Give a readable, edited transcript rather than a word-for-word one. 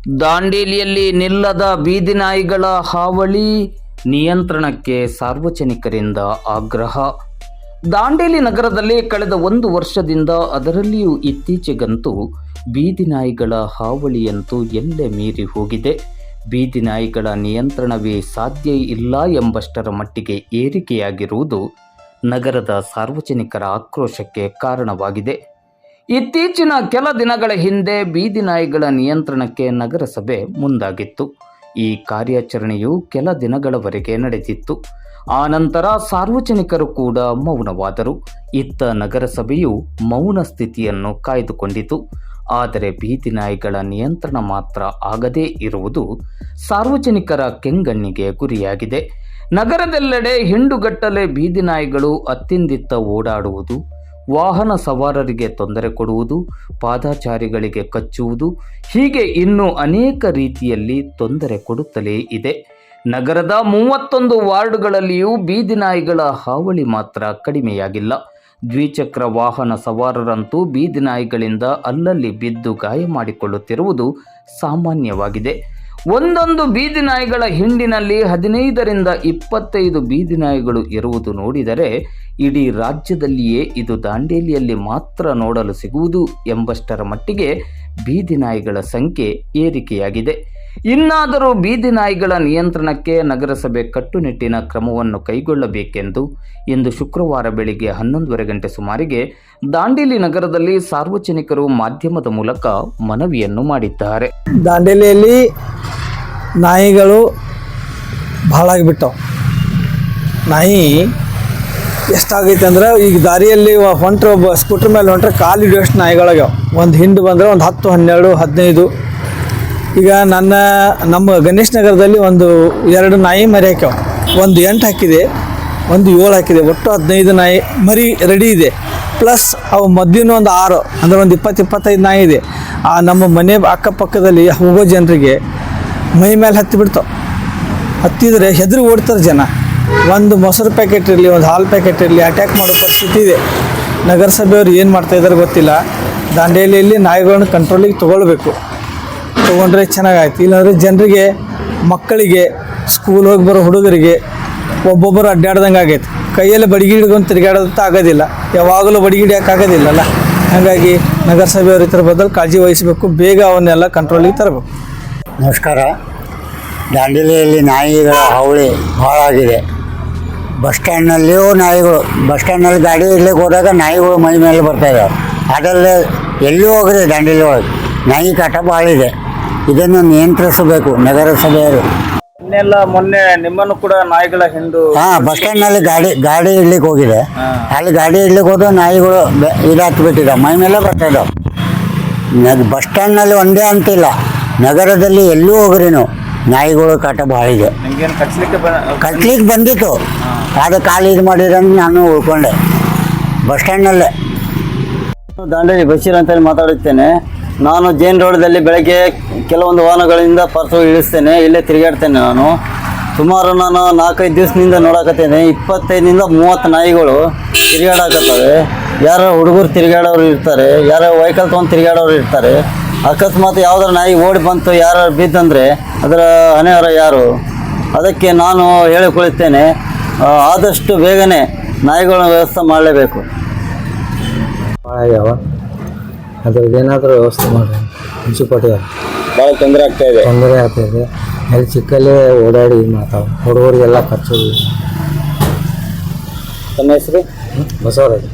ದಾಂಡೇಲಿಯಲ್ಲಿ ನಿಲ್ಲದ ಬೀದಿ ನಾಯಿಗಳ ಹಾವಳಿ, ನಿಯಂತ್ರಣಕ್ಕೆ ಸಾರ್ವಜನಿಕರಿಂದ ಆಗ್ರಹ. ದಾಂಡೇಲಿ ನಗರದಲ್ಲಿ ಕಳೆದ 1 ವರ್ಷದಿಂದ, ಅದರಲ್ಲಿಯೂ ಇತ್ತೀಚೆಗಂತೂ ಬೀದಿ ನಾಯಿಗಳ ಹಾವಳಿಯಂತೂ ಎಲ್ಲೆ ಮೀರಿ ಹೋಗಿದೆ. ಬೀದಿ ನಾಯಿಗಳ ನಿಯಂತ್ರಣವೇ ಸಾಧ್ಯ ಇಲ್ಲ ಎಂಬಷ್ಟರ ಮಟ್ಟಿಗೆ ಏರಿಕೆಯಾಗಿರುವುದು ನಗರದ ಸಾರ್ವಜನಿಕರ ಆಕ್ರೋಶಕ್ಕೆ ಕಾರಣವಾಗಿದೆ. ಇತ್ತೀಚಿನ ಕೆಲ ದಿನಗಳ ಹಿಂದೆ ಬೀದಿ ನಾಯಿಗಳ ನಿಯಂತ್ರಣಕ್ಕೆ ನಗರಸಭೆ ಮುಂದಾಗಿತ್ತು. ಈ ಕಾರ್ಯಾಚರಣೆಯು ಕೆಲ ದಿನಗಳವರೆಗೆ ನಡೆದಿತ್ತು. ಆ ನಂತರ ಸಾರ್ವಜನಿಕರು ಕೂಡ ಮೌನವಾದರು. ಇತ್ತ ನಗರಸಭೆಯು ಮೌನ ಸ್ಥಿತಿಯನ್ನು ಕಾಯ್ದುಕೊಂಡಿತು. ಆದರೆ ಬೀದಿ ನಾಯಿಗಳ ನಿಯಂತ್ರಣ ಮಾತ್ರ ಆಗದೇ ಇರುವುದು ಸಾರ್ವಜನಿಕರ ಕೆಂಗಣ್ಣಿಗೆ ಗುರಿಯಾಗಿದೆ. ನಗರದೆಲ್ಲೆಡೆ ಹಿಂಡುಗಟ್ಟಲೆ ಬೀದಿ ನಾಯಿಗಳು ಅತ್ತಿಂದಿತ್ತ ಓಡಾಡುವುದು, ವಾಹನ ಸವಾರರಿಗೆ ತೊಂದರೆ ಕೊಡುವುದು, ಪಾದಚಾರಿಗಳಿಗೆ ಕಚ್ಚುವುದು, ಹೀಗೆ ಇನ್ನೂ ಅನೇಕ ರೀತಿಯಲ್ಲಿ ತೊಂದರೆ ಕೊಡುತ್ತಲೇ ಇದೆ. ನಗರದ 31 ವಾರ್ಡ್ಗಳಲ್ಲಿಯೂ ಬೀದಿ ನಾಯಿಗಳ ಹಾವಳಿ ಮಾತ್ರ ಕಡಿಮೆಯಾಗಿಲ್ಲ. ದ್ವಿಚಕ್ರ ವಾಹನ ಸವಾರರಂತೂ ಬೀದಿ ನಾಯಿಗಳಿಂದ ಅಲ್ಲಲ್ಲಿ ಬಿದ್ದು ಗಾಯ ಮಾಡಿಕೊಳ್ಳುತ್ತಿರುವುದು ಸಾಮಾನ್ಯವಾಗಿದೆ. ಒಂದೊಂದು ಬೀದಿ ನಾಯಿಗಳ ಹಿಂಡಿನಲ್ಲಿ 15ರಿಂದ 25 ಬೀದಿ ನಾಯಿಗಳು ಇರುವುದು ನೋಡಿದರೆ ಇಡೀ ರಾಜ್ಯದಲ್ಲಿಯೇ ಇದು ದಾಂಡೇಲಿಯಲ್ಲಿ ಮಾತ್ರ ನೋಡಲು ಸಿಗುವುದು ಎಂಬಷ್ಟರ ಮಟ್ಟಿಗೆ ಬೀದಿ ನಾಯಿಗಳ ಸಂಖ್ಯೆ ಏರಿಕೆಯಾಗಿದೆ. ಇನ್ನಾದರೂ ಬೀದಿ ನಾಯಿಗಳ ನಿಯಂತ್ರಣಕ್ಕೆ ನಗರಸಭೆ ಕಟ್ಟುನಿಟ್ಟಿನ ಕ್ರಮವನ್ನು ಕೈಗೊಳ್ಳಬೇಕೆಂದು ಇಂದು ಶುಕ್ರವಾರ ಬೆಳಿಗ್ಗೆ 11:30 ಗಂಟೆ ಸುಮಾರಿಗೆ ದಾಂಡೇಲಿ ನಗರದಲ್ಲಿ ಸಾರ್ವಜನಿಕರು ಮಾಧ್ಯಮದ ಮೂಲಕ ಮನವಿಯನ್ನು ಮಾಡಿದ್ದಾರೆ. ದಾಂಡೇಲಿಯಲ್ಲಿ ನಾಯಿಗಳು ಭಾಳ ಆಗಿಬಿಟ್ಟವು. ನಾಯಿ ಎಷ್ಟಾಗೈತೆ ಅಂದ್ರೆ ಈಗ ದಾರಿಯಲ್ಲಿ ಹೊಂಟ್ರೆ ಸ್ಕೂಟ್ರ್ ಮೇಲೆ ಹೊಂಟ್ರೆ ಕಾಲು ಹಿಡಿಯೋಷ್ಟು ನಾಯಿಗಳಾಗ್ಯಾವ. ಒಂದು ಹಿಂಡು ಬಂದರೆ ಒಂದು 10, 12, 15. ಈಗ ನಮ್ಮ ಗಣೇಶ್ ನಗರದಲ್ಲಿ 2 ನಾಯಿ ಮರಿ ಹಾಕ್ಯಾವ. ಒಂದು 8 ಹಾಕಿದೆ, ಒಂದು 7 ಹಾಕಿದೆ. ಒಟ್ಟು 15 ನಾಯಿ ಮರಿ ರೆಡಿ ಇದೆ. ಪ್ಲಸ್ ಅವು ಮದ್ದಿನ ಒಂದು 6 ಅಂದರೆ ಒಂದು 20-25 ನಾಯಿ ಇದೆ. ನಮ್ಮ ಮನೆ ಅಕ್ಕಪಕ್ಕದಲ್ಲಿ ಹೋಗೋ ಜನರಿಗೆ ಮೈ ಮೇಲೆ ಹತ್ತಿದ್ರೆ ಹೆದರಿ ಓಡ್ತಾರೆ ಜನ. ಒಂದು ಮೊಸರು ಪ್ಯಾಕೆಟ್ ಇರಲಿ, ಒಂದು ಹಾಲು ಪ್ಯಾಕೆಟ್ ಇರಲಿ ಅಟ್ಯಾಕ್ ಮಾಡೋ ಪರಿಸ್ಥಿತಿ ಇದೆ. ನಗರಸಭೆಯವರು ಏನು ಮಾಡ್ತಾಯಿದ್ದಾರೆ ಗೊತ್ತಿಲ್ಲ. ದಾಂಡೇಲಿಯಲ್ಲಿ ನಾಯಿಗಳನ್ನ ಕಂಟ್ರೋಲಿಗೆ ತೊಗೊಂಡ್ರೆ ಚೆನ್ನಾಗಾಯ್ತು. ಇಲ್ಲಾಂದರೆ ಜನರಿಗೆ, ಮಕ್ಕಳಿಗೆ, ಸ್ಕೂಲ್ ಹೋಗಿ ಬರೋ ಹುಡುಗರಿಗೆ ಒಬ್ಬೊಬ್ಬರು ಅಡ್ಡಾಡ್ದಂಗೆ ಆಗೈತೆ. ಕೈಯಲ್ಲಿ ಬಡಿಗೆ ಹಿಡ್ಕೊಂಡು ತಿರುಗಾಡೋದಂತ ಆಗೋದಿಲ್ಲ, ಯಾವಾಗಲೂ ಬಡಿಗೆ ಹಿಡಿಯೋಕ್ಕಾಗೋದಿಲ್ಲಲ್ಲ. ಹಾಗಾಗಿ ನಗರಸಭೆಯವರು ಇದ್ರ ಬದಲು ಕಾಳಜಿ ವಹಿಸಬೇಕು, ಬೇಗ ಅವನ್ನೆಲ್ಲ ಕಂಟ್ರೋಲಿಗೆ ತರಬೇಕು. ನಮಸ್ಕಾರ. ದಾಂಡೇಲಿಯಲ್ಲಿ ನಾಯಿಗಳ ಹಾವಳಿ ಭಾಳ ಆಗಿದೆ. ಬಸ್ ಸ್ಟ್ಯಾಂಡ್ನಲ್ಲಿಯೂ ನಾಯಿಗಳು, ಬಸ್ ಸ್ಟ್ಯಾಂಡ್ನಲ್ಲಿ ಗಾಡಿ ಇರ್ಲಿಕ್ಕೆ ಹೋದಾಗ ನಾಯಿಗಳು ಮೈ ಮೇಲೆ ಬರ್ತಾಯಿದ್ದಾವೆ. ಅದರಲ್ಲೇ ಎಲ್ಲಿ ಹೋಗ್ರಿ ದಾಂಡೇಲಿ ಒಳಗೆ ನಾಯಿ ಕಾಟ ಭಾಳ ಇದೆ. ಇದನ್ನು ನಿಯಂತ್ರಿಸಬೇಕು ನಗರಸಭೆಯವರು. ಮೊನ್ನೆ ನಿಮ್ಮನ್ನು ಕೂಡ ನಾಯಿಗಳ ಹಿಂಡು ಬಸ್ ಸ್ಟ್ಯಾಂಡ್ನಲ್ಲಿ ಗಾಡಿ ಇಡ್ಲಿಕ್ಕೆ ಹೋಗಿದೆ. ಅಲ್ಲಿ ಗಾಡಿ ಇಡ್ಲಿಕ್ಕೆ ಹೋದ್ರೆ ನಾಯಿಗಳು ಇದಾಗ್ಬಿಟ್ಟಿದ್ದಾವೆ, ಮೈ ಮೇಲೆ ಬರ್ತಾಯಿದ್ದಾವೆ. ಬಸ್ ಸ್ಟ್ಯಾಂಡ್ನಲ್ಲಿ ಒಂದೇ ಅಂತಿಲ್ಲ, ನಗರದಲ್ಲಿ ಎಲ್ಲೂ ಹೋಗ್ರಿ ನೀವು ನಾಯಿಗಳು ಕಾಟ ಭಾಳ ಇದೆ. ಕಟ್ಲಿಕ್ಕೆ ಬಂದಿತ್ತು, ಅದು ಕಾಲು ಇದು ಮಾಡಿದ್ರೆ ನಾನು ಉಳ್ಕೊಂಡೆ ಬಸ್ ಸ್ಟ್ಯಾಂಡ್ನಲ್ಲೇ. ದಾಂಡೇಲಿ ಬಶೀರ್ ಅಂತೇಳಿ ಮಾತಾಡುತ್ತೇನೆ. ನಾನು ಜೈನ್ ರೋಡಲ್ಲಿ ಬೆಳಗ್ಗೆ ಕೆಲವೊಂದು ವಾಹನಗಳಿಂದ ಪರ್ಸು ಇಳಿಸ್ತೇನೆ, ಇಲ್ಲೇ ತಿರುಗಾಡ್ತೇನೆ. ಸುಮಾರು ನಾನು 4-5 ದಿವಸದಿಂದ ನೋಡಕತ್ತೇನೆ. 25ರಿಂದ 30 ನಾಯಿಗಳು ತಿರುಗಾಡಕತ್ತವೆ. ಯಾರೋ ಹುಡುಗರು ತಿರುಗಾಡೋರು ಇರ್ತಾರೆ, ಯಾರೋ ವೆಹಿಕಲ್ ತೊಗೊಂಡು ತಿರುಗಾಡೋರು ಇರ್ತಾರೆ. ಅಕಸ್ಮಾತ್ ಯಾವ್ದಾರು ನಾಯಿ ಓಡಿ ಬಂತು, ಯಾರು ಬಿದ್ದಂದರೆ ಅದರ ಹೊಣೆಗಾರ ಯಾರು? ಅದಕ್ಕೆ ನಾನು ಹೇಳಿಕೊಳ್ಳುತ್ತೇನೆ, ಆದಷ್ಟು ಬೇಗನೆ ನಾಯಿಗಳ ವ್ಯವಸ್ಥೆ ಮಾಡಲೇಬೇಕು. ಭಾಳ ಆಗ್ಯಾವ, ಅದ್ರದ್ದು ಏನಾದರೂ ವ್ಯವಸ್ಥೆ ಮಾಡಿ. ಮುನ್ಸಿಪಾಲ್ಟಿ ಭಾಳ ತೊಂದರೆ ಆಗ್ತಾಯಿದೆ. ಅಲ್ಲಿ ಚಿಕ್ಕಲ್ಲೇ ಓಡಾಡಿ ಮಾತಾವು ಹುಡುಗರಿಗೆಲ್ಲ ಖರ್ಚು. ತಮ್ಮ ಹೆಸರು? ಬಸವರಾಜ್.